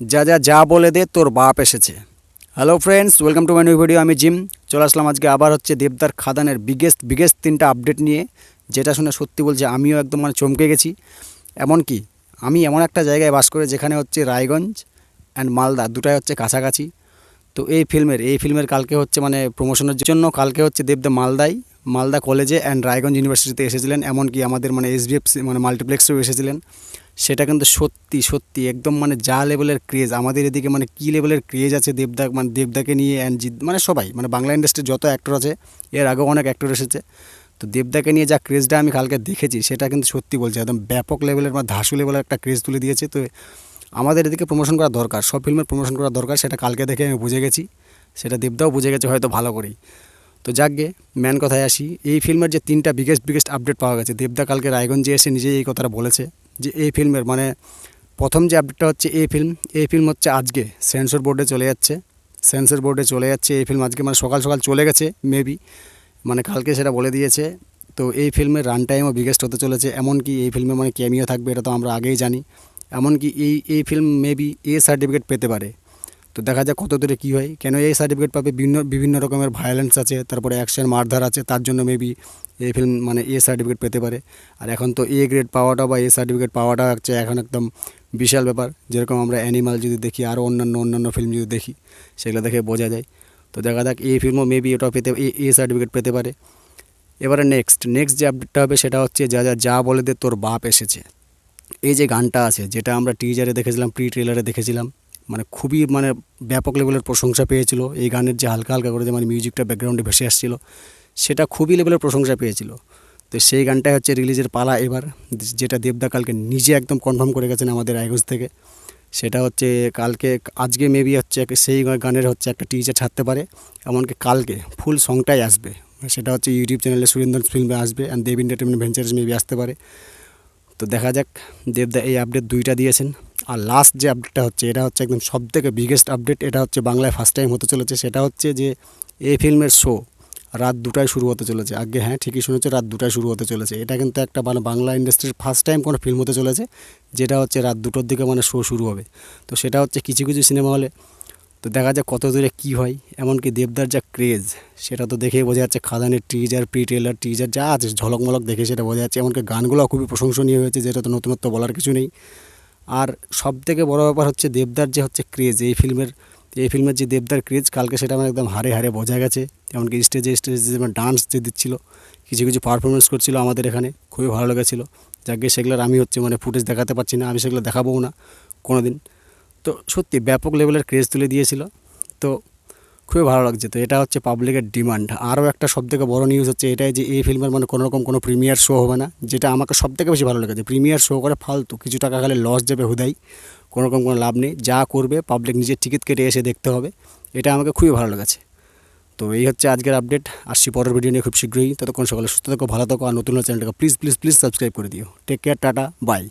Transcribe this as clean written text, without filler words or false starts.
যা যা যা বলে দে তোর বাপ এসেছে। Hello friends, welcome to my new video. আমি জিম চলে আসলাম আজকে আবার দেবদার খাদানের বিগেস্ট তিনটা আপডেট নিয়ে, যেটা শুনে সত্যি বলছে আমিও একদম চমকে গেছি। এমনকি আমি এমন একটা জায়গায় বাস করে যেখানে রায়গঞ্জ অ্যান্ড মালদা দুটাই কাছাকাছি। তো এই ফিল্মের কালকে প্রমোশনের জন্য কালকে দেবদা মালদা কলেজে অ্যান্ড রায়গঞ্জ ইউনিভার্সিটিতে এসেছিলেন। এমনকি আমাদের এসবিএফসি মাল্টিপ্লেক্সেও এসেছিলেন। সেটা কিন্তু সত্যি সত্যি একদম যা লেভেলের ক্রেজ আমাদের এদিকে, কী লেভেলের ক্রেজ আছে দেবদা, দেবদাকে নিয়ে অ্যান্ড সবাই বাংলা ইন্ডাস্ট্রির যত অ্যাক্টর আছে, এর আগেও অনেক অ্যাক্টর এসেছে। তো দেবদাকে নিয়ে যা ক্রেজটা আমি কালকে দেখেছি, সেটা কিন্তু সত্যি বলছি একদম ব্যাপক লেভেলের ধাসু লেভেলের একটা ক্রেজ তুলে দিয়েছে। তো আমাদের এদিকে প্রমোশন করা দরকার, সব ফিল্মের প্রমোশন করা দরকার, সেটা কালকে দেখে আমি বুঝে গেছি। সেটা দেবদাও বুঝে গেছে হয়তো ভালো করেই। তো যাকগে মেন কথায় আসি, এই ফিল্মের যে তিনটা বিগেস্ট আপডেট পাওয়া গেছে, দেবদা কালকে রায়গঞ্জে এসে নিজেই এই কথাটা বলেছে যে এই ফিল্মের প্রথম যে আপডেটটা এই ফিল্ম আজকে সেন্সর বোর্ডে চলে যাচ্ছে। এই ফিল্ম আজকে সকাল সকাল চলে গেছে মেবি, কালকে সেটা বলে দিয়েছে। তো এই ফিল্মের রান টাইমও বিগেস্ট হতে চলেছে। এমনকি এই ফিল্মে ক্যামিও থাকবে, এটা তো আমরা আগেই জানি। এমনকি এই ফিল্ম মেবি এ সার্টিফিকেট পেতে পারে। তো দেখা যাক কত দূরে কী হয়। কেন এই সার্টিফিকেট পাবে, বিভিন্ন রকমের ভায়োলেন্স আছে, তারপরে অ্যাকশন মারধার আছে, তার জন্য মেবি এই ফিল্ম এ সার্টিফিকেট পেতে পারে। আর এখন তো এ গ্রেড পাওয়াটা বা এ সার্টিফিকেট পাওয়াটা এখন একদম বিশাল ব্যাপার। যেরকম আমরা অ্যানিমাল যদি দেখি, আরও অন্যান্য ফিল্ম যদি দেখি, সেগুলো দেখে বোঝা যায়। তো দেখা যাক এই ফিল্মও মেবি ওটা পেতে এ সার্টিফিকেট পেতে পারে। এবারে নেক্সট যে আপডেটটা হবে সেটা যা যা যা বলে দে তোর বাপ এসেছে। এই যে গানটা আছে, যেটা আমরা টিজারে দেখেছিলাম, প্রি ট্রেলারে দেখেছিলাম, খুবই ব্যাপক লেভেলের প্রশংসা পেয়েছিল। এই গানের যে হালকা হালকা করে যে মিউজিকটা ব্যাকগ্রাউন্ডে ভেসে আসছিল, সেটা খুবই লেভেলের প্রশংসা পেয়েছিল। তো সেই গানটাই রিলিজের পালা এবার, যেটা দেবদা কালকে নিজে একদম কনফার্ম করে গেছেন আমাদের রায়গঞ্জ থেকে। সেটা আজকে মেবি সেই গানের একটা টিজার ছাড়তে পারে। এমনকি কালকে ফুল সংটাই আসবে, সেটা ইউটিউব চ্যানেলে সুরেন্দ্র ফিল্মে আসবে and Dev entertainment ventures maybe আসতে পারে। তো দেখা যাক, দেবদা এই আপডেট দুইটা দিয়েছেন। আর লাস্ট যে আপডেটটা এটা একদম সবথেকে বিগেস্ট আপডেট। এটা বাংলায় ফার্স্ট টাইম হতে চলেছে। সেটা যে এই ফিল্মের শো রাত 2টায় শুরু হতে চলেছে। আগে হ্যাঁ, ঠিকই শুনেছে, রাত 2টায় শুরু হতে চলেছে। এটা কিন্তু একটা বাংলা ইন্ডাস্ট্রির ফার্স্ট টাইম কোনো ফিল্ম হতে চলেছে, যেটা রাত 2টোর দিকে শো শুরু হবে। তো সেটা কিছু কিছু সিনেমা হলে। তো দেখা যাক কত দূরে কী হয়। এমনকি দেবদার যা ক্রেজ, সেটা তো দেখেই বোঝা যাচ্ছে। খাদানের টিজার, প্রি ট্রেলার, টিজার যা আছে ঝলকমলক দেখে সেটা বোঝা যাচ্ছে। এমনকি গানগুলো খুবই প্রশংসনীয় হয়েছে, যেটা তো নতুনত্ব বলার কিছু নেই। আর সবথেকে বড় ব্যাপার দেবদার যে ক্রেজ, এই ফিল্মের যে দেবদার ক্রেজ, কালকে সেটা একদম হাড়ে হাড়ে বোঝা গেছে। এমনকি স্টেজে ডান্স যে দিচ্ছিল, কিছু কিছু পারফরমেন্স করছিল আমাদের এখানে, খুবই ভালো লেগেছিলো। যাকে সেগুলোর আমি ফুটেজ দেখাতে পারছি না, আমি সেগুলো দেখাবও না কোনো দিন। তো সত্যি ব্যাপক লেভেলের ক্রেজ তুলে দিয়েছিল। তো খুবই ভালো লাগছে। তো এটা পাবলিকের ডিমান্ড। আরও একটা সবথেকে বড় নিউজ এটাই যে এই ফিল্মের কোনো প্রিমিয়ার শো হবে না, যেটা আমাকে সবথেকে বেশি ভালো লেগেছে। প্রিমিয়ার শো করে ফালতু কিছু টাকা খালি লস যাবে হুদাই, কোনো লাভ নেই। যা করবে পাবলিক নিজের টিকিট কেটে এসে দেখতে হবে, এটা আমাকে খুবই ভালো লেগেছে। তো এই আজকের আপডেট। আসছি পরের ভিডিও নিয়ে খুব শীঘ্রই। ততক্ষণ সকালে সুস্থ থাকো, ভালো থাকো। আর নতুন চ্যানেলটাকে প্লিজ সাবস্ক্রাইব করে দিও। Take care, tata, by.